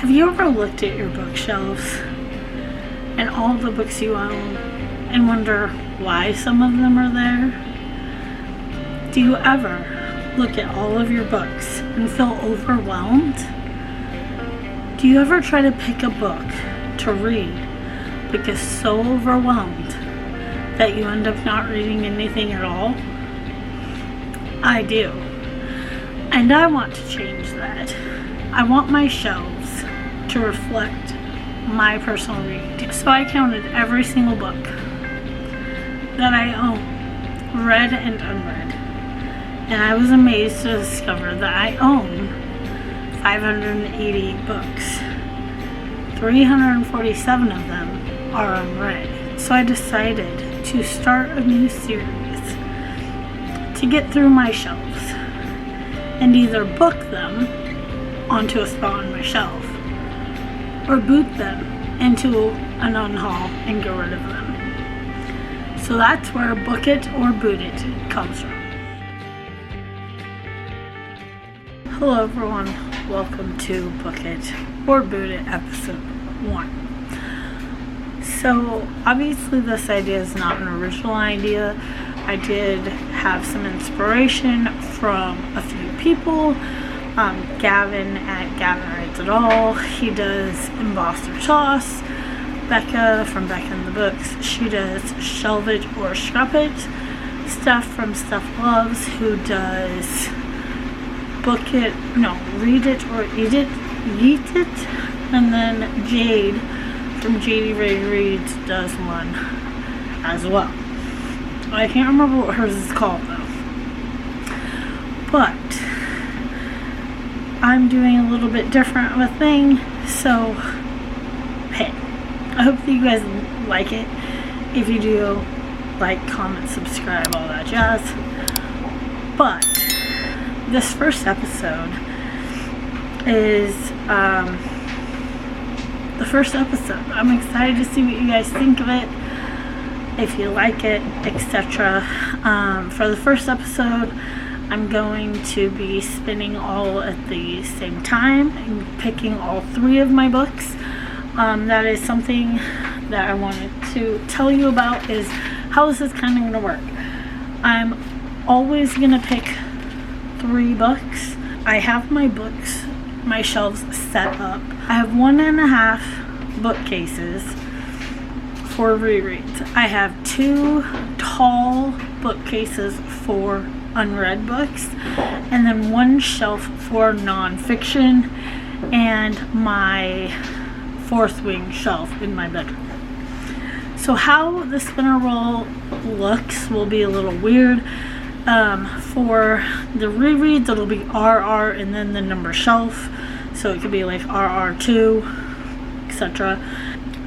Have you ever looked at your bookshelves and all the books you own and wonder why some of them are there? Do you ever look at all of your books and feel overwhelmed? Do you ever try to pick a book to read but get so overwhelmed that you end up not reading anything at all? I do. And I want to change that. I want my shelves to reflect my personal reading. So I counted every single book that I own, read and unread. And I was amazed to discover that I own 580 books. 347 of them are unread. So I decided to start a new series to get through my shelves and either book them onto a spot on my shelf or boot them into an unhaul and get rid of them. So that's where Book It or Boot It comes from. Hello everyone, welcome to Book It or Boot It episode 1. So obviously this idea is not an original idea. I did have some inspiration from a few people. Gavin at Gavin Writes It All, he does Emboss or Toss. Becca from Becca in the Books, she does Shelve It or Scrap It. Steph from Steph Loves, who does Read It or Eat It, Yeet It. And then Jade from JD Ray Reads does one as well. I can't remember what hers is called though. But I'm doing a little bit different of a thing, so hey, I hope that you guys like it. If you do, like, comment, subscribe, all that jazz. But this first episode is the first episode. I'm excited to see what you guys think of it, if you like it, etc. For the first episode, I'm going to be spinning all at the same time and picking all 3 of my books. That is something that I wanted to tell you about, is how this is kind of going to work. I'm always going to pick 3 books. I have my books, my shelves set up. I have 1.5 bookcases for rereads. I have 2 tall bookcases for unread books, and then 1 shelf for nonfiction, and my 4th wing shelf in my bedroom. So how the spinner roll looks will be a little weird. For the rereads, it'll be RR and then the number shelf, so it could be like RR2, etc.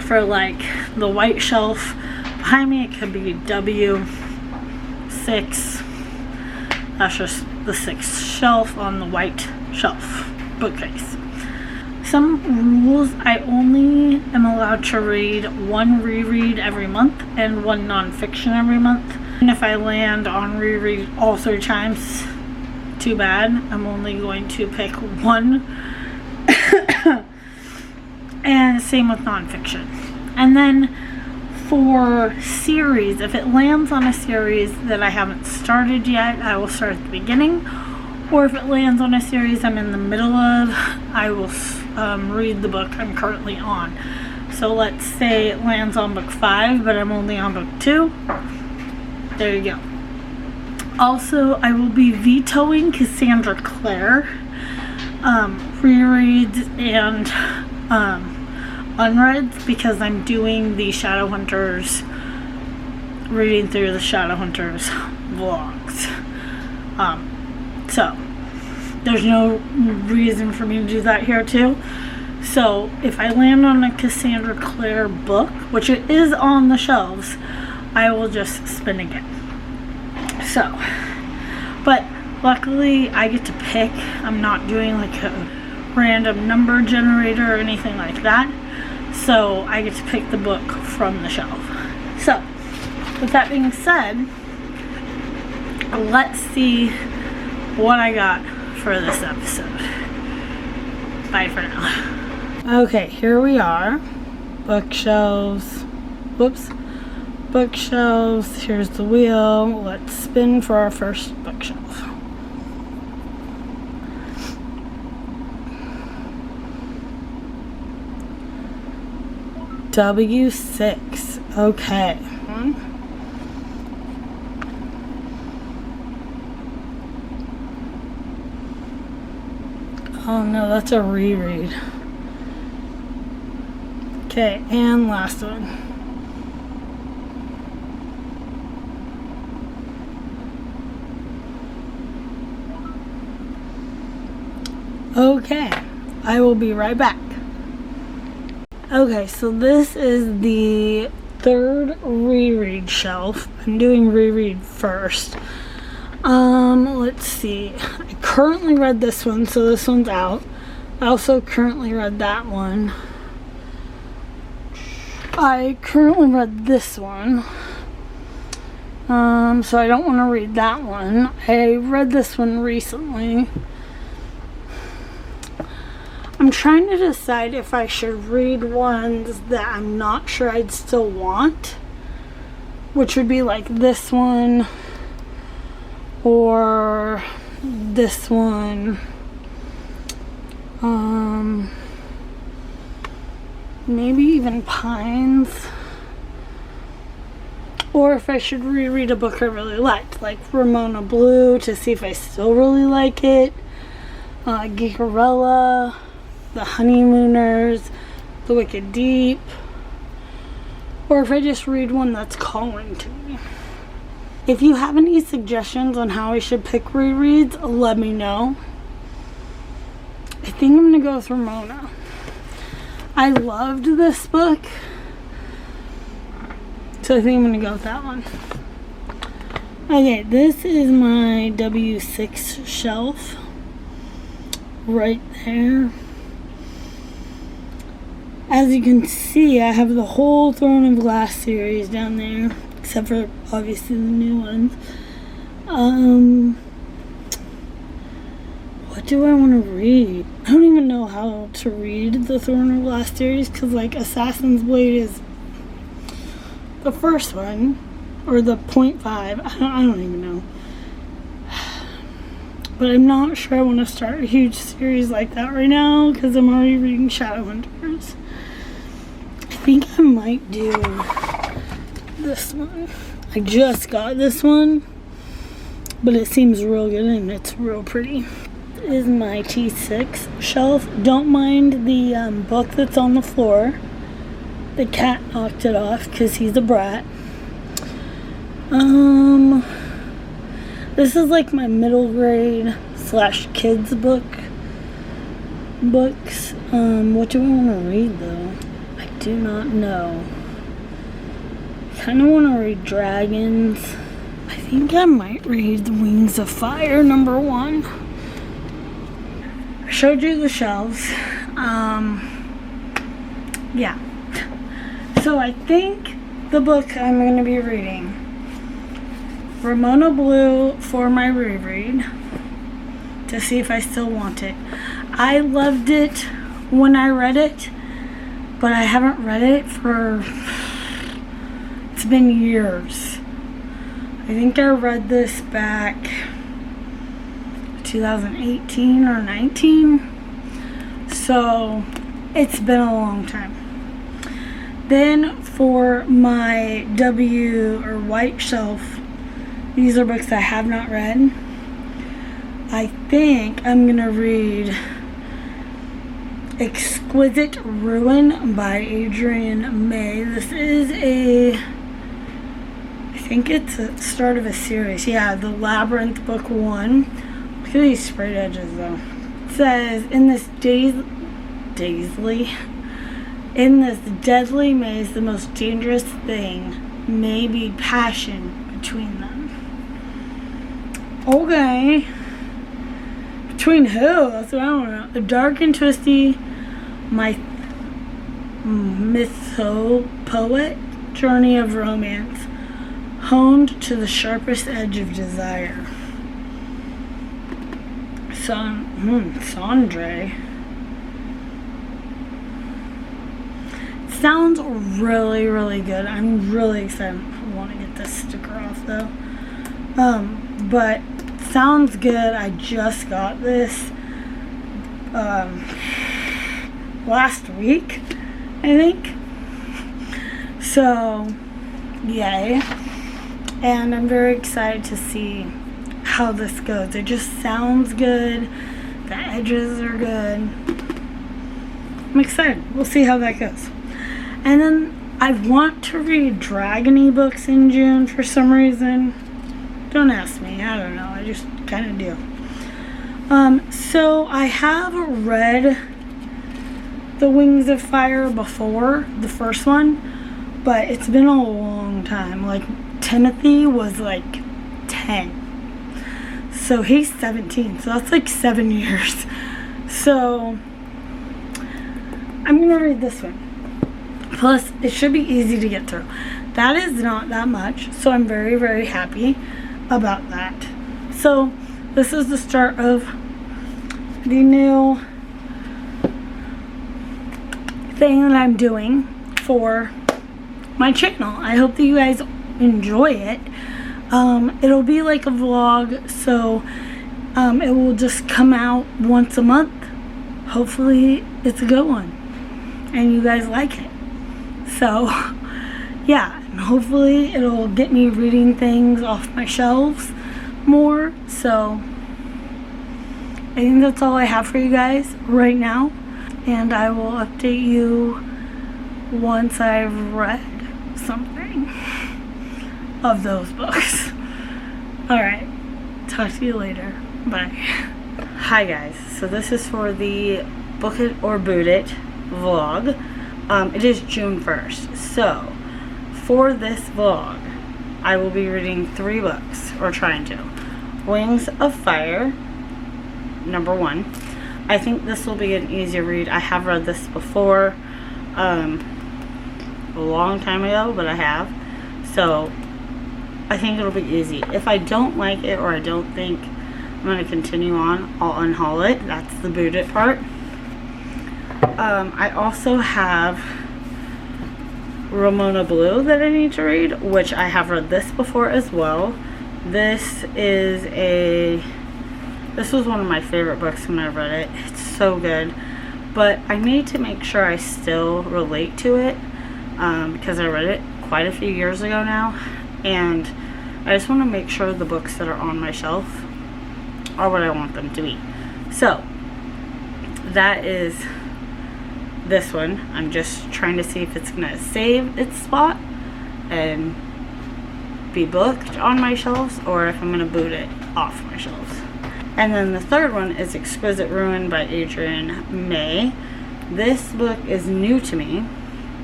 For like the white shelf behind me, it could be W6. That's just the 6th shelf on the white shelf bookcase. Some rules: I only am allowed to read 1 reread every month and 1 nonfiction every month. And if I land on reread all 3 times, too bad. I'm only going to pick 1. And same with nonfiction. And then for series, if it lands on a series that I haven't started yet, I will start at the beginning. Or if it lands on a series I'm in the middle of, I will read the book I'm currently on. So let's say it lands on book 5, but I'm only on book 2. There you go. Also, I will be vetoing Cassandra Clare rereads and unreads, because I'm doing the Shadowhunters, reading through the Shadowhunters vlogs. So there's no reason for me to do that here too. So if I land on a Cassandra Clare book, which it is on the shelves, I will just spin again. So, but luckily I get to pick. I'm not doing like a random number generator or anything like that. So I get to pick the book from the shelf. So with that being said, let's see what I got for this episode. Bye for now. Okay, here we are. Bookshelves. Whoops. Bookshelves. Here's the wheel. Let's spin for our first bookshelf. W6. Okay. Oh no, that's a reread. Okay, and last one. Okay, I will be right back. Okay, so this is the third reread shelf. I'm doing reread first. Let's see. I currently read this one, so this one's out. I also currently read that one. I currently read this one. So I don't want to read that one. I read this one recently. I'm trying to decide if I should read ones that I'm not sure I'd still want, which would be like this one or this one. Maybe even Pines. Or if I should reread a book I really liked, like Ramona Blue, to see if I still really like it. Geekerella, The Honeymooners, The Wicked Deep. Or if I just read one that's calling to me. If you have any suggestions on how I should pick rereads, let me know. I think I'm going to go with Ramona. I loved this book, so I think I'm going to go with that one. Okay, this is my W6 shelf. Right there. As you can see, I have the whole Throne of Glass series down there, except for obviously the new ones. What do I want to read? I don't even know how to read the Throne of Glass series, because like Assassin's Blade is the first one, or the 0.5. I don't even know. But I'm not sure I want to start a huge series like that right now, because I'm already reading Shadowhunters. I think I might do this one. I just got this one, but it seems real good and it's real pretty. This is my T6 shelf. Don't mind the book that's on the floor. The cat knocked it off because he's a brat. This is like my middle grade / kids books. What do I want to read though? I do not know. I kind of want to read Dragons. I think I might read The Wings of Fire #1. I showed you the shelves. Yeah. So I think the book I'm going to be reading, Ramona Blue, for my reread, to see if I still want it. I loved it when I read it, but I haven't read it for, it's been years. I think I read this back 2018 or 19, so it's been a long time. Then for my W or white shelf, these are books I have not read. I think I'm gonna read Exquisite Ruin by Adrienne May. This is I think it's a start of a series. Yeah, The Labyrinth, book 1. Look at these sprayed edges though. It says, in this deadly maze, the most dangerous thing may be passion between them. Okay. Between who? That's what I don't know. A dark and twisty mytho-poet journey of romance, honed to the sharpest edge of desire. Sandre. sounds really, really good. I'm really excited. I want to get this sticker off though. But sounds good. I just got this last week, I think. So, yay. And I'm very excited to see how this goes. It just sounds good. The edges are good. I'm excited. We'll see how that goes. And then I want to read Dragon books in June for some reason. Don't ask me. I don't know. I just kind of do. So I have read The Wings of Fire before, the first one, but it's been a long time. Like, Timothy was like 10. So he's 17. So that's like 7 years. So I'm going to read this one. Plus, it should be easy to get through. That is not that much. So I'm very, very happy about that. So this is the start of the new thing that I'm doing for my channel. I hope that you guys enjoy it. It'll be like a vlog, so it will just come out once a month. Hopefully it's a good one and you guys like it. So yeah, and hopefully it'll get me reading things off my shelves more. So I think that's all I have for you guys right now, and I will update you once I've read something of those books. Alright, talk to you later. Bye. Hi guys, so this is for the Book It or Boot It vlog. It is June 1st, so for this vlog I will be reading 3 books, or trying to. Wings of Fire, number 1. I think this will be an easier read. I have read this before, a long time ago, but I have. So I think it'll be easy. If I don't like it, or I don't think I'm going to continue on, I'll unhaul it. That's the boot it part. I also have Ramona Blue that I need to read, which I have read this before as well. This was one of my favorite books when I read it. It's so good. But I need to make sure I still relate to it, because I read it quite a few years ago now. And I just want to make sure the books that are on my shelf are what I want them to be. So that is this one. I'm just trying to see if it's going to save its spot and be booked on my shelves, or if I'm going to boot it off my shelves. And then the third one is Exquisite Ruin by Adrienne May. This book is new to me.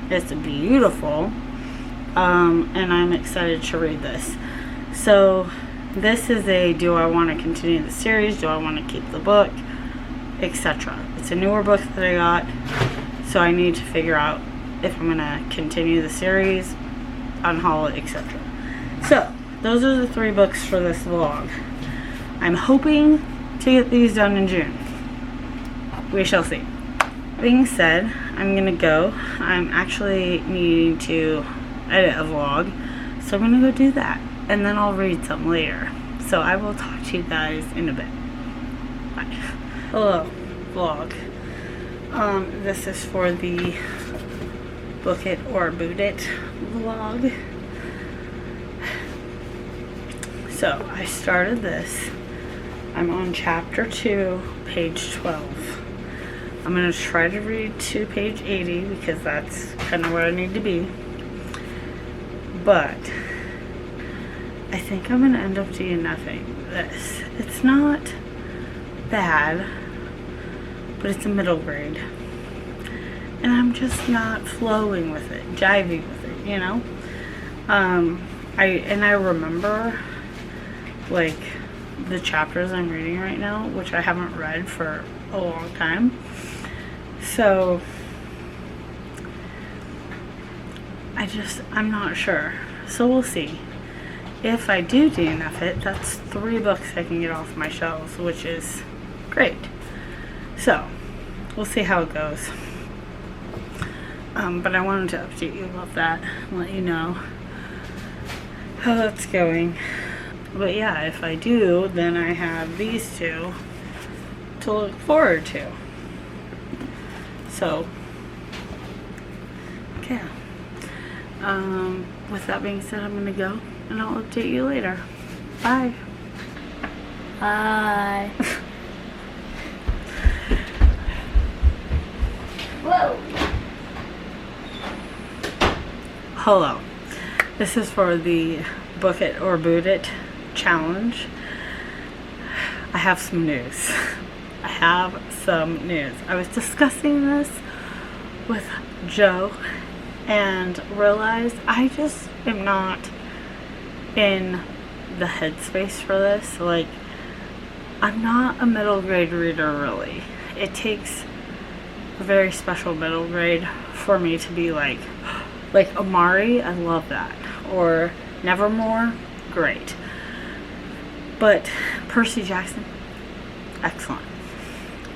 It's beautiful, and I'm excited to read this. So this is a, do I want to continue the series, do I want to keep the book, etc. It's a newer book that I got, so I need to figure out if I'm going to continue the series, unhaul it, etc. So those are the 3 books for this vlog. I'm hoping to get these done in June. We shall see. Being said, I'm gonna go. I'm actually needing to edit a vlog, so I'm gonna go do that, and then I'll read some later. So I will talk to you guys in a bit. Bye. Hello, vlog. This is for the Book It or Boot It vlog. So I started this. I'm on chapter 2, page 12. I'm going to try to read to page 80 because that's kind of where I need to be. But I think I'm going to end up DNFing this. It's not bad, but it's a middle grade. And I'm just not flowing with it, jiving with it, you know? I remember, like, the chapters I'm reading right now, which I haven't read for a long time. So I'm not sure. So we'll see. If I do DNF it, that's 3 books I can get off my shelves, which is great. So we'll see how it goes. But I wanted to update you about that and let you know how that's going. But yeah, if I do, then I have these two to look forward to. So, yeah. With that being said, I'm gonna go and I'll update you later. Bye. Bye. Whoa. Hello. This is for the Book It or Boot It challenge. I have some news. I was discussing this with Joe and realized I just am not in the headspace for this. Like, I'm not a middle grade reader, really. It takes a very special middle grade for me to be like Amari, I love that. Or Nevermore, great. But Percy Jackson, excellent.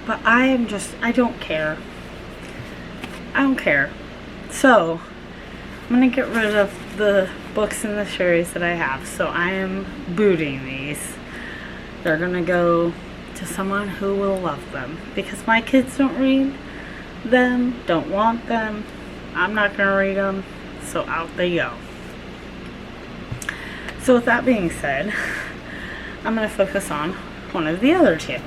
But I don't care. I don't care. So, I'm going to get rid of the books in the series that I have. So, I am booting these. They're going to go to someone who will love them. Because my kids don't read them, don't want them. I'm not going to read them. So, out they go. So, with that being said, I'm going to focus on one of the other two.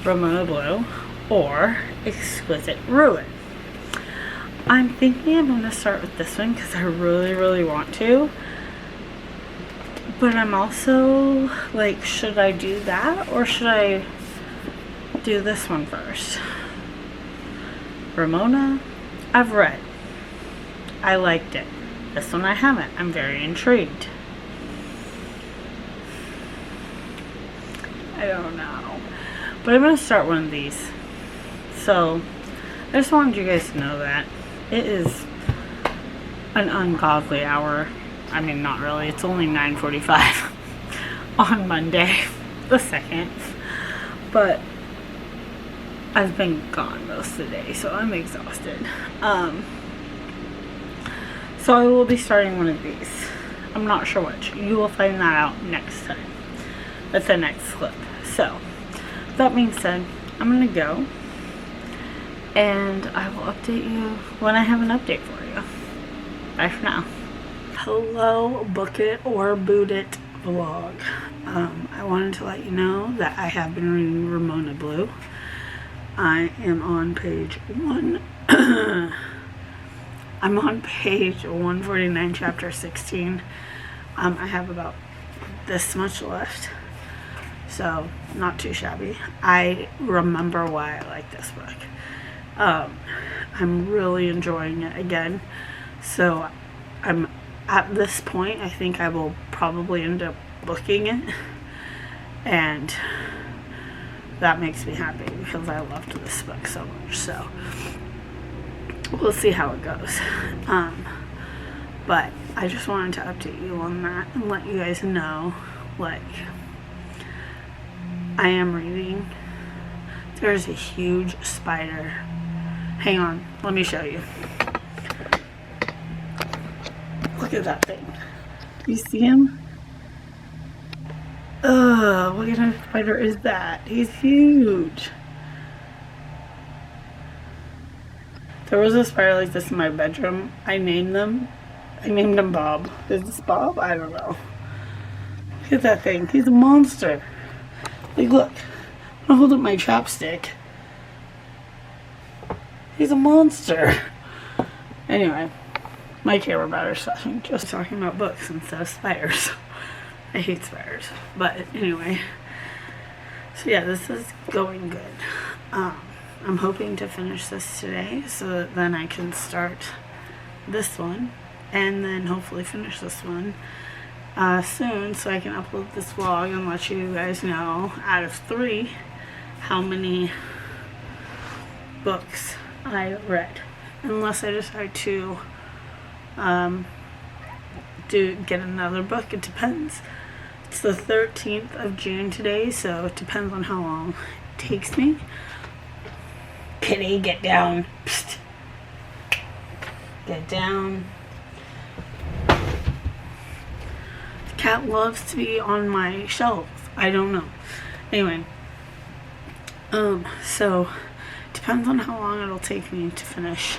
Ramona Blue or Exquisite Ruin. I'm thinking I'm going to start with this one because I really, really want to. But I'm also like, should I do that or should I do this one first? Ramona, I've read. I liked it. This one I haven't. I'm very intrigued. I don't know. But I'm going to start one of these. So, I just wanted you guys to know that. It is an ungodly hour. I mean, not really. It's only 9:45 on Monday, the 2nd. But I've been gone most of the day, so I'm exhausted. So I will be starting one of these. I'm not sure which. You will find that out next time. That's the next clip. So, that being said, I'm going to go and I will update you when I have an update for you. Bye for now. Hello, Book It or Boot It vlog. I wanted to let you know that I have been reading Ramona Blue. I am on page 1. I'm on page 149, chapter 16. I have about this much left. So, not too shabby. I remember why I like this book. I'm really enjoying it again. So, I'm at this point, I think I will probably end up booking it. And that makes me happy because I loved this book so much. So, we'll see how it goes. But I just wanted to update you on that and let you guys know, like, I am reading. There's a huge spider. Hang on, let me show you. Look at that thing. Do you see him? Ugh, what kind of spider is that? He's huge. There was a spider like this in my bedroom. I named him Bob. Is this Bob? I don't know. Look at that thing. He's a monster. Like, look. I'm gonna hold up my chopstick. He's a monster. Anyway, my camera battery's flashing. Just talking about books instead of spiders. I hate spiders. But anyway. So yeah, this is going good. I'm hoping to finish this today so that then I can start this one and then hopefully finish this one soon so I can upload this vlog and let you guys know out of 3 how many books I read, unless I decide to get another book. It depends. It's the 13th of June today, so it depends on how long it takes me. Kitty, get down. Psst. get down. The cat loves to be on my shelves. I don't know. Anyway, so depends on how long it'll take me to finish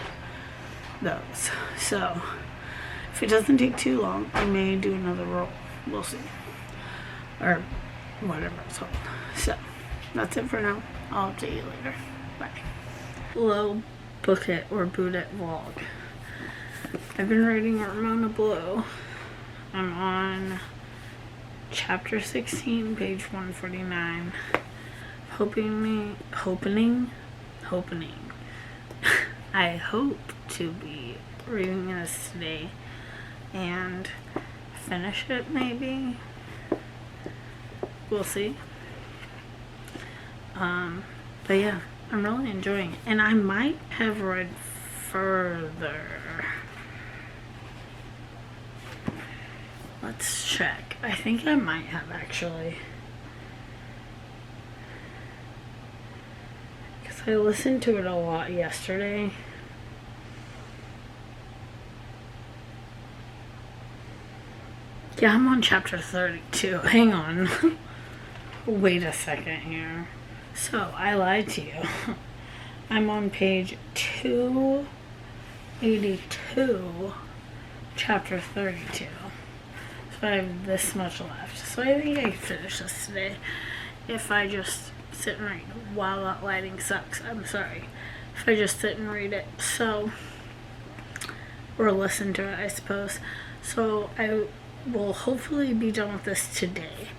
those. So if it doesn't take too long, I may do another roll. We'll see. Or whatever it's called. So that's it for now. I'll update you later. Bye. Hello, Book It or Boot It vlog. I've been reading Ramona Blue. I'm on chapter 16, page 149. Hoping. I hope to be reading this today and finish it maybe. We'll see. But yeah, I'm really enjoying it. And I might have read further. Let's check. I think I might have actually. Because I listened to it a lot yesterday. Yeah, I'm on chapter 32. Hang on. Wait a second here. So, I lied to you. I'm on page 282, chapter 32. So, I have this much left. So, I think I can finish this today if I just sit and read. Wow, that lighting sucks. I'm sorry. If I just sit and read it. So, or listen to it, I suppose. So, I will hopefully be done with this today.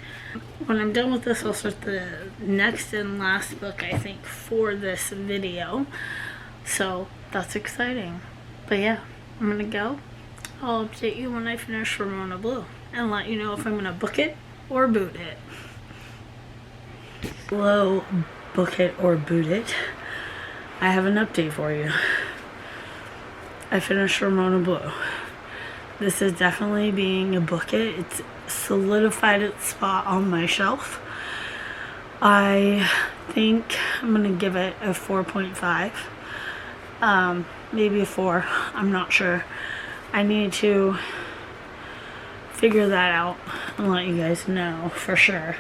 When I'm done with this, I'll start the next and last book, I think, for this video. So, that's exciting. But yeah, I'm gonna go. I'll update you when I finish Ramona Blue and let you know if I'm gonna book it or boot it. Hello, Book It or Boot It. I have an update for you. I finished Ramona Blue. This is definitely being a book it. It's solidified its spot on my shelf. I think I'm gonna give it a 4.5. Maybe a 4. I'm not sure. I need to figure that out and let you guys know for sure.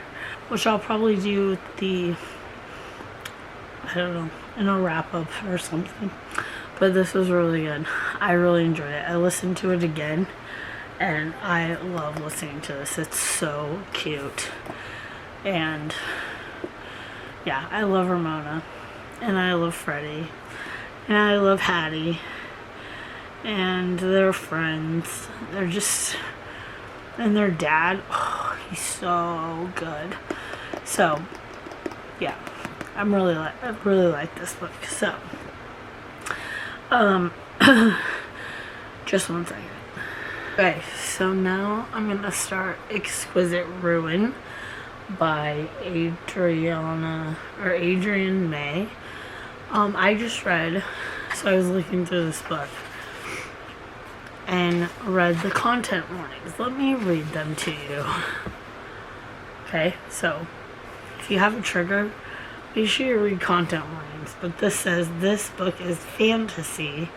Which I'll probably do with the, I don't know, in a wrap up or something. But this was really good. I really enjoyed it. I listened to it again, and I love listening to this. It's so cute. And yeah, I love Ramona, and I love Freddie, and I love Hattie, and their friends. They're just, and their dad, oh, he's so good. So yeah, I really like this book. So just one second. Okay, so now I'm gonna start Exquisite Ruin by Adrian May. I just read, so I was looking through this book and read the content warnings. Let me read them to you. Okay, so if you have a trigger, be sure you read content warnings. But this says this book is fantasy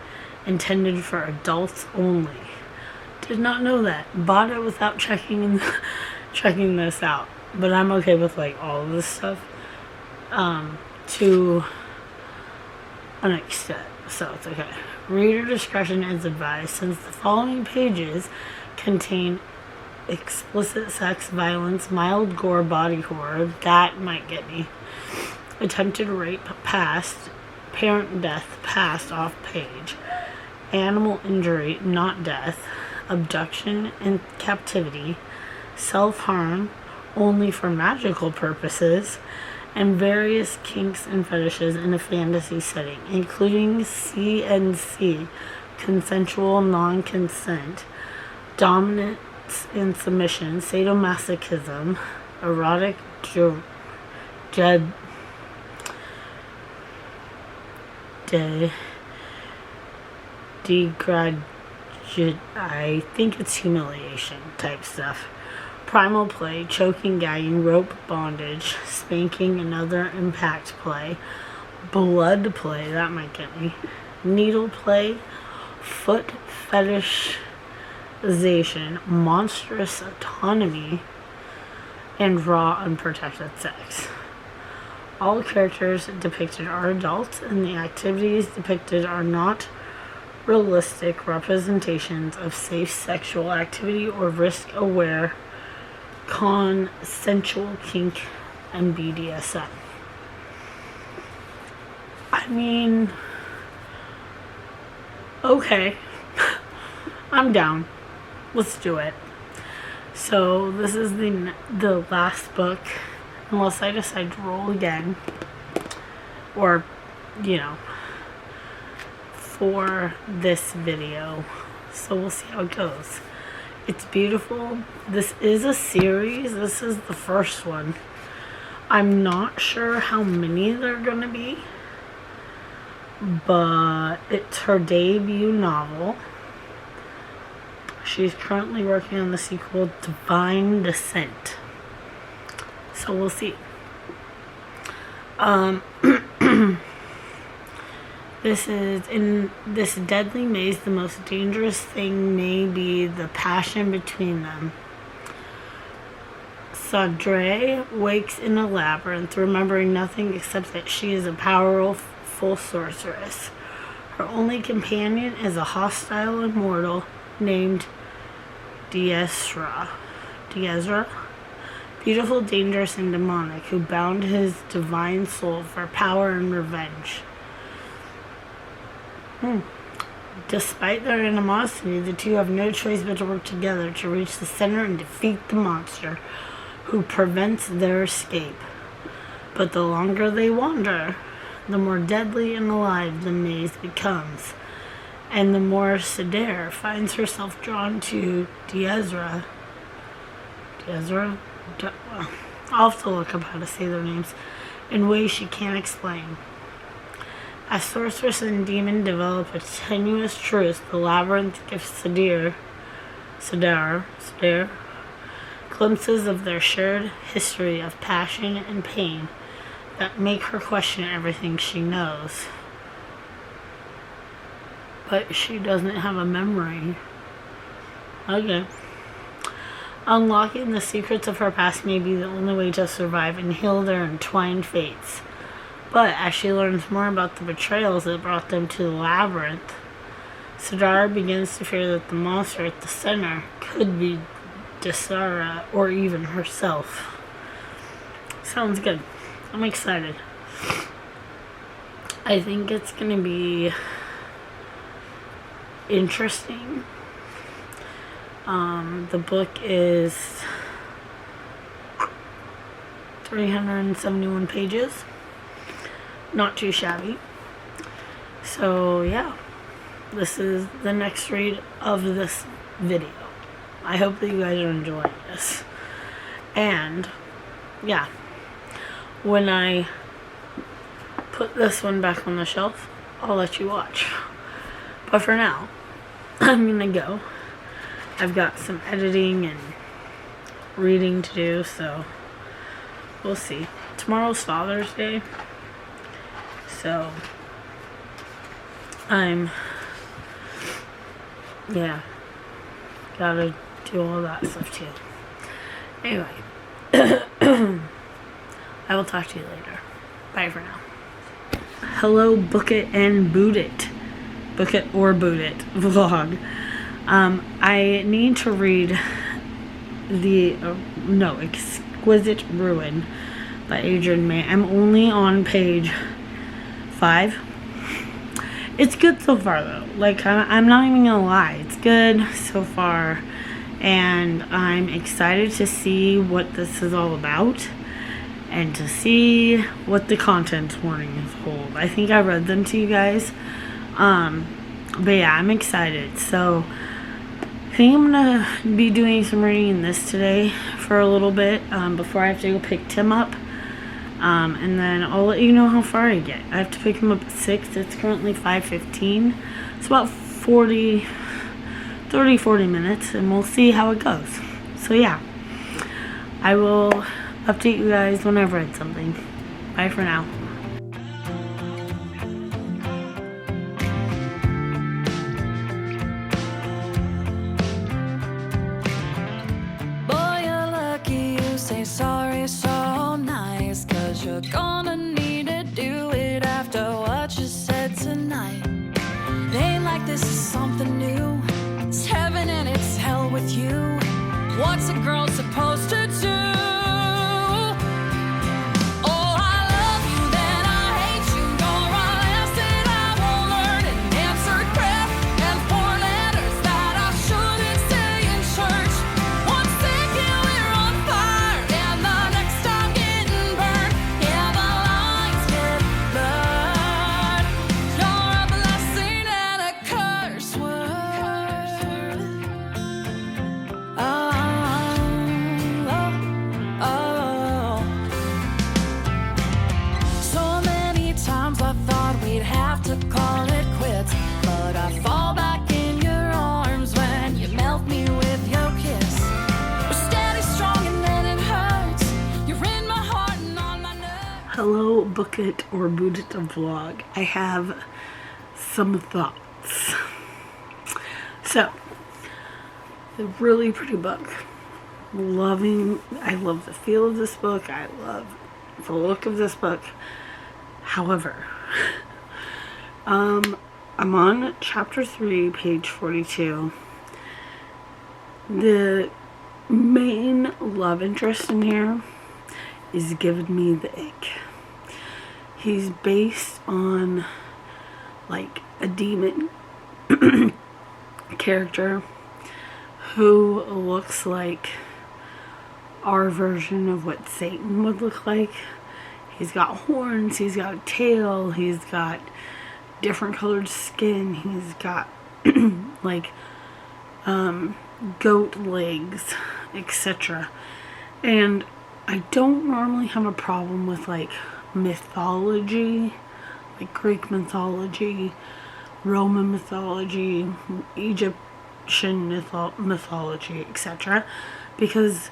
intended for adults only. Did not know that. Bought it without checking this out. But I'm okay with like all of this stuff to an extent, so it's okay. Reader discretion is advised since the following pages contain explicit sex, violence, mild gore, body horror. That might get me. Attempted rape past, parent death passed off page, animal injury, not death, abduction and captivity, self-harm only for magical purposes, and various kinks and fetishes in a fantasy setting, including CNC, consensual non-consent, dominance and submission, sadomasochism, erotic I think it's humiliation type stuff. Primal play, choking, gagging, rope bondage, spanking, and other impact play. Blood play, that might get me. Needle play, foot fetishization, monstrous autonomy, and raw, unprotected sex. All characters depicted are adults, and the activities depicted are not realistic representations of safe sexual activity or risk-aware consensual kink and BDSM. I mean, okay, I'm down. Let's do it. So this is the last book, unless I decide to roll again, or, you know, for this video. So we'll see how it goes. It's beautiful. This is a series. This is the first one. I'm not sure how many there are going to be, but it's her debut novel. She's currently working on the sequel, Divine Descent. So we'll see. This is, in this deadly maze, the most dangerous thing may be the passion between them. Sadre wakes in a labyrinth, remembering nothing except that she is a powerful sorceress. Her only companion is a hostile immortal named Diezra, beautiful, dangerous, and demonic, who bound his divine soul for power and revenge. Despite their animosity, the two have no choice but to work together to reach the center and defeat the monster who prevents their escape. But the longer they wander, the more deadly and alive the maze becomes, and the more Sadare finds herself drawn to Diezra. I'll have to look up how to say their names in ways she can't explain. As sorceress and demon develop a tenuous truce, the labyrinth gives Sadare glimpses of their shared history of passion and pain that make her question everything she knows. But she doesn't have a memory. Okay. Unlocking the secrets of her past may be the only way to survive and heal their entwined fates. But as she learns more about the betrayals that brought them to the labyrinth, Sadara begins to fear that the monster at the center could be Desara or even herself. Sounds good. I'm excited. I think it's going to be interesting. The book is 371 pages. Not too shabby. So yeah, this is the next read of this video. I hope that you guys are enjoying this. And yeah, when I put this one back on the shelf, I'll let you watch. But for now, I'm gonna go. I've got some editing and reading to do, so we'll see. Tomorrow's Father's Day, so gotta do all that stuff too. Anyway, I will talk to you later. Bye for now. Hello, Book It and Boot It. Book It or Boot It vlog. I need to read Exquisite Ruin by Adrian May. I'm only on page 5. It's good so far though. Like, I'm not even gonna lie. It's good so far. And I'm excited to see what this is all about. And to see what the content warnings hold. I think I read them to you guys. But yeah, I'm excited. So I think I'm gonna be doing some reading this today for a little bit before I have to go pick Tim up. And then I'll let you know how far I get. I have to pick him up at 6. It's currently 5:15. It's about 30-40 minutes, and we'll see how it goes. So yeah, I will update you guys when I've read something. Bye for now. like this is something new. It's heaven and it's hell with you. What's a girl supposed to do? Oh, I love you, then I hate you. You're a lesson I won't learn. An answered prayer and 4 letters that I shouldn't say in church. One second we're on fire, and the next I'm getting burned. Yeah, the lines get blurred. You're a blessing and a curse word. Oh, oh, oh. So many times I thought we'd have to call it quits, but I fall back in your arms when you melt me with your kiss. We're steady, strong, and then it hurts. You're in my heart and on my nerves. Hello, Book It or Boot It vlog. I have some thoughts. So, a really pretty book. I love the feel of this book. I love the look of this book. However, I'm on chapter 3, page 42. The main love interest in here is giving me the ick. He's based on like a demon character who looks like our version of what Satan would look like. He's got horns, he's got a tail, he's got different colored skin, he's got like goat legs, etc. And I don't normally have a problem with like mythology, like Greek mythology, Roman mythology, Egyptian mythology, etc. Because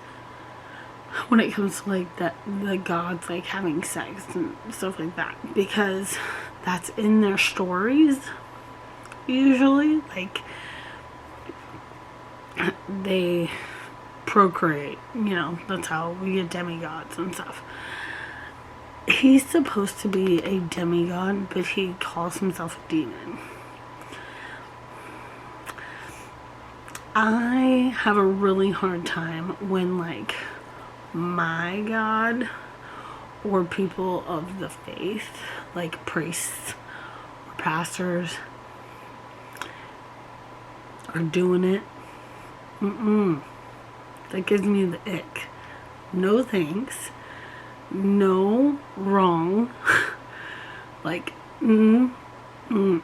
when it comes to like the gods like having sex and stuff like that, because that's in their stories usually, like they procreate, you know, that's how we get demigods and stuff. He's supposed to be a demigod, but he calls himself a demon. I have a really hard time when like my God or people of the faith, like priests or pastors, are doing it. That gives me the ick. No thanks. No, wrong. Like, no. And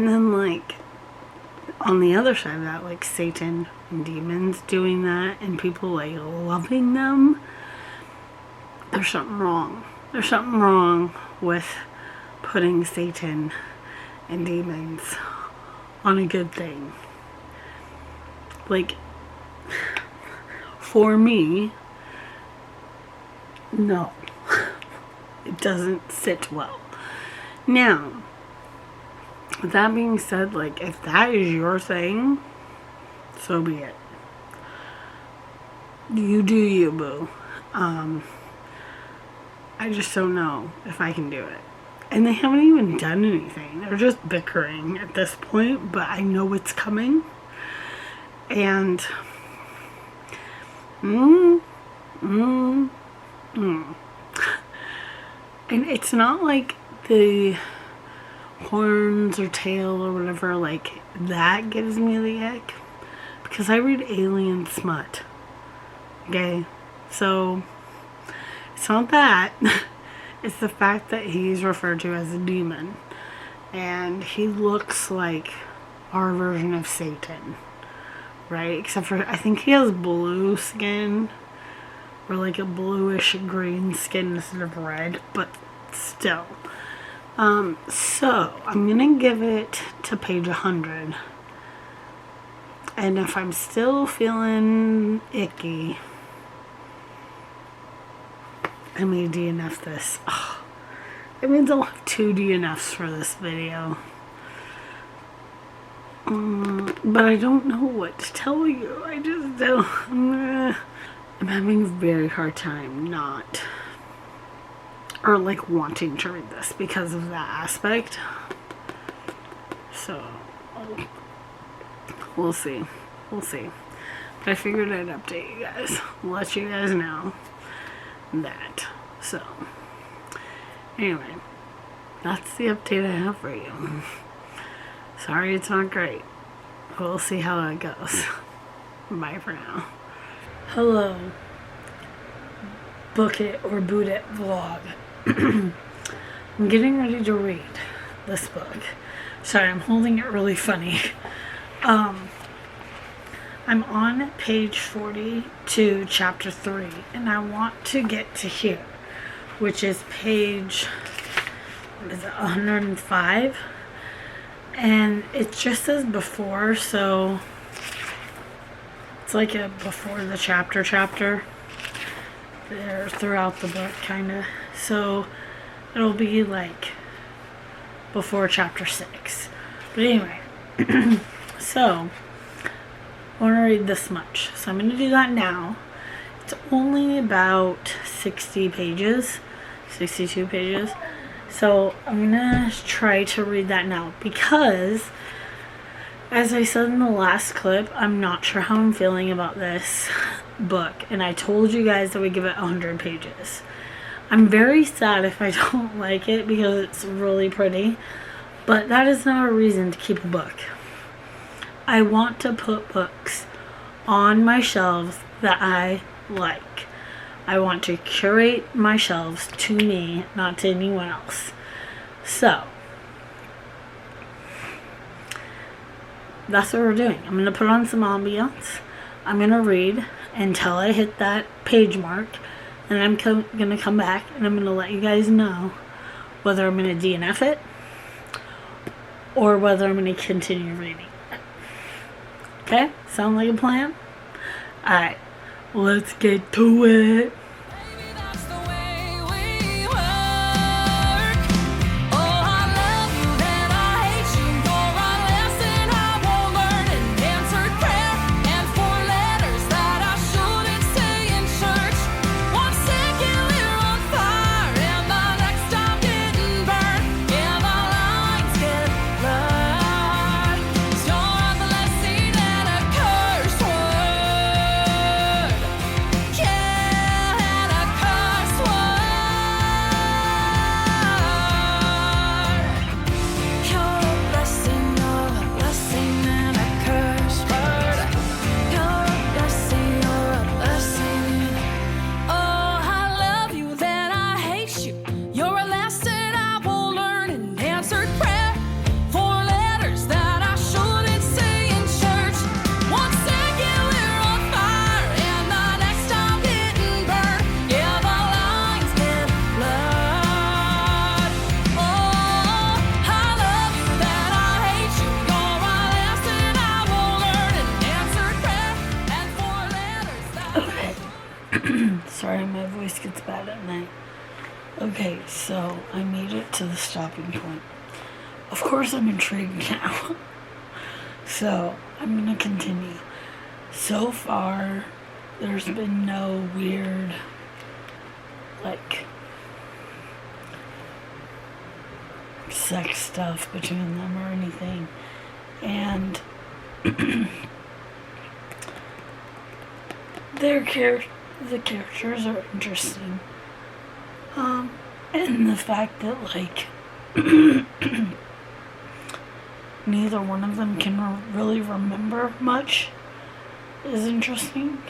then like on the other side of that, like Satan and demons doing that and people like loving them, there's something wrong. There's something wrong with putting Satan and demons on a good thing. Like, for me, no. It doesn't sit well. Now, with that being said, like, if that is your thing, so be it. You do you, boo. I just don't know if I can do it. And they haven't even done anything. They're just bickering at this point, but I know it's coming. And and it's not like the horns or tail or whatever, like that gives me the ick, because I read alien smut. Okay, so it's not that. It's the fact that he's referred to as a demon, and he looks like our version of Satan, right? Except for I think he has blue skin, or like a bluish green skin instead of red, but still. So I'm gonna give it to page 100, and if I'm still feeling icky, I may DNF this. Oh, it means I'll have 2 DNFs for this video. But I don't know what to tell you. I just don't. I'm having a very hard time not or like wanting to read this because of that aspect. So we'll see. We'll see. But I figured I'd update you guys, let you guys know that. So anyway, that's the update I have for you. Sorry it's not great. We'll see how that goes. Bye for now. Hello, Book It or Boot It vlog. I'm getting ready to read this book. Sorry, I'm holding it really funny. I'm on page 42, chapter 3, and I want to get to here, which is page, what is it, 105? And it just says before, so it's like a before the chapter there throughout the book, kind of. So it'll be like before chapter 6. But anyway, so I want to read this much. So I'm going to do that now. It's only about 60 pages, 62 pages. So I'm going to try to read that now because, as I said in the last clip, I'm not sure how I'm feeling about this book. And I told you guys that we give it 100 pages. I'm very sad if I don't like it because it's really pretty. But that is not a reason to keep a book. I want to put books on my shelves that I like. I want to curate my shelves to me, not to anyone else. So that's what we're doing. I'm going to put on some ambiance. I'm going to read until I hit that page mark. And I'm going to come back and I'm going to let you guys know whether I'm going to DNF it or whether I'm going to continue reading. Okay? Sound like a plan? Alright. Let's get to it. Baby, that's the way we work. Oh, I love you, then I hate you. You're a lesson I won't learn. An answered prayer and 4 letters that I shouldn't say in church. One second we're on fire and the next I'm getting burned. Yeah, the lines get blurred. 'Cause you're a blessing and a curse word. Yeah, and a curse word. You're a blessing and a curse word. You're a blessing, Oh, I love you, then I hate you. You're a lesson I will learn. An answered prayer. 4 letters that I shouldn't say in church. One second we're on fire and the next I'm getting burned. Yeah, the lines get blurred. Oh, I love you, then I hate you. You're a lesson I will learn. An answered prayer and 4 letters that Okay. Sorry, my voice gets bad at night. Okay, so I made it to the stopping point. Of course I'm intrigued now. So I'm going to continue. So far, there's been no weird, like, sex stuff between them or anything. And the characters are interesting. And the fact that, like, neither one of them can really remember much is interesting.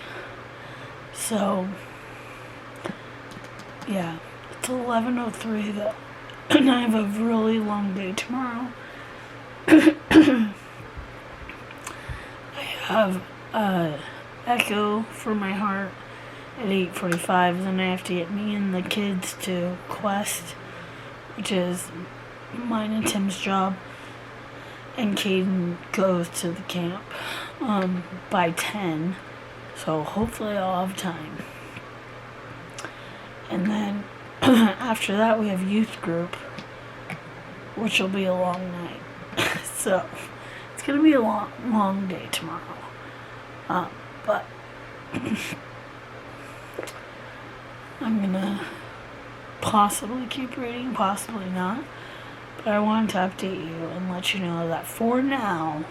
So, yeah, it's 11:03 though, and I have a really long day tomorrow. I have Echo for my heart at 8:45. Then I have to get me and the kids to Quest, which is mine and Tim's job. And Caden goes to the camp by 10. So hopefully I'll have time. And then after that we have youth group, which will be a long night. So it's going to be a long day tomorrow. But I'm going to possibly keep reading, possibly not. But I wanted to update you and let you know that for now,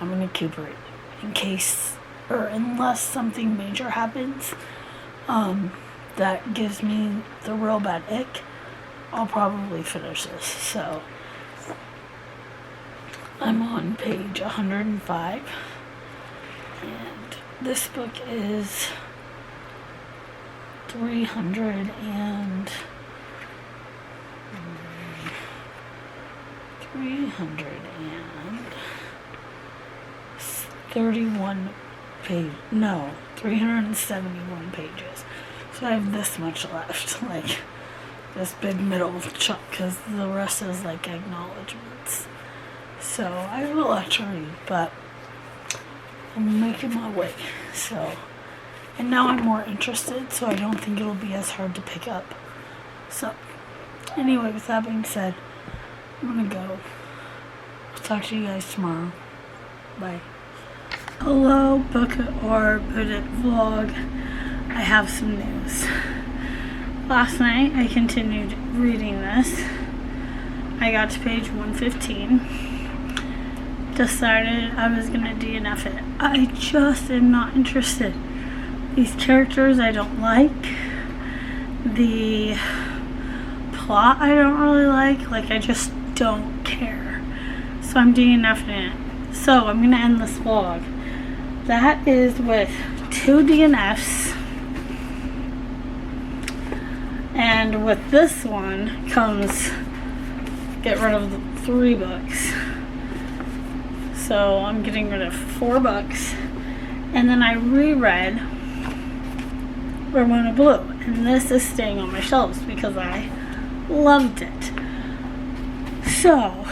I'm going to keep reading. In case, or unless something major happens, that gives me the real bad ick, I'll probably finish this. So, I'm on page 105. And this book is 371 pages. So I have this much left, like this big middle chunk, because the rest is like acknowledgements. So I have a lot to read, but I'm making my way. So, and now I'm more interested, so I don't think it'll be as hard to pick up. So, anyway, with that being said, I'm gonna go. I'll talk to you guys tomorrow. Bye. Hello, Book or Buddha vlog. I have some news. Last night, I continued reading this. I got to page 115. Decided I was gonna DNF it. I just am not interested. These characters I don't like. The plot I don't really like. Like, I just don't care. So I'm DNFing it. So I'm gonna end this vlog. That is with 2 DNFs. And with this one comes get rid of the 3 books. So I'm getting rid of 4 books. And then I reread Ramona Blue. And this is staying on my shelves because I loved it. So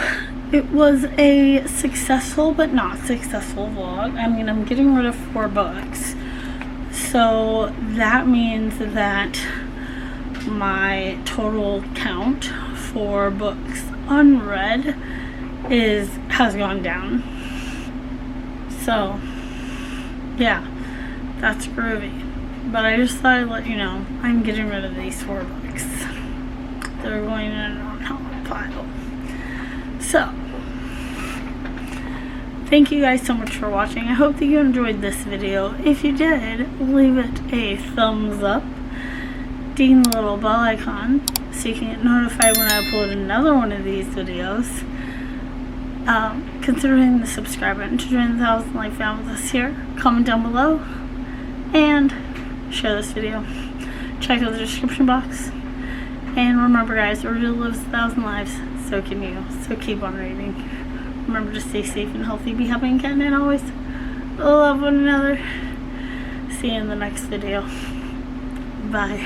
it was a successful but not successful vlog. I mean, I'm getting rid of 4 books. So that means that my total count for books unread has gone down. So yeah, that's groovy. But I just thought I'd let you know I'm getting rid of these 4 books. They're going in an on-hold pile. So, thank you guys so much for watching. I hope that you enjoyed this video. If you did, leave it a thumbs up. Ding the little bell icon so you can get notified when I upload another one of these videos. Consider hitting the subscribe button to join the 1,000 like family with us here. Comment down below and share this video. Check out the description box. And remember, guys, Original lives 1,000 lives, so can you. So keep on reading. Remember to stay safe and healthy, be happy and kind, and always love one another. See you in the next video. Bye.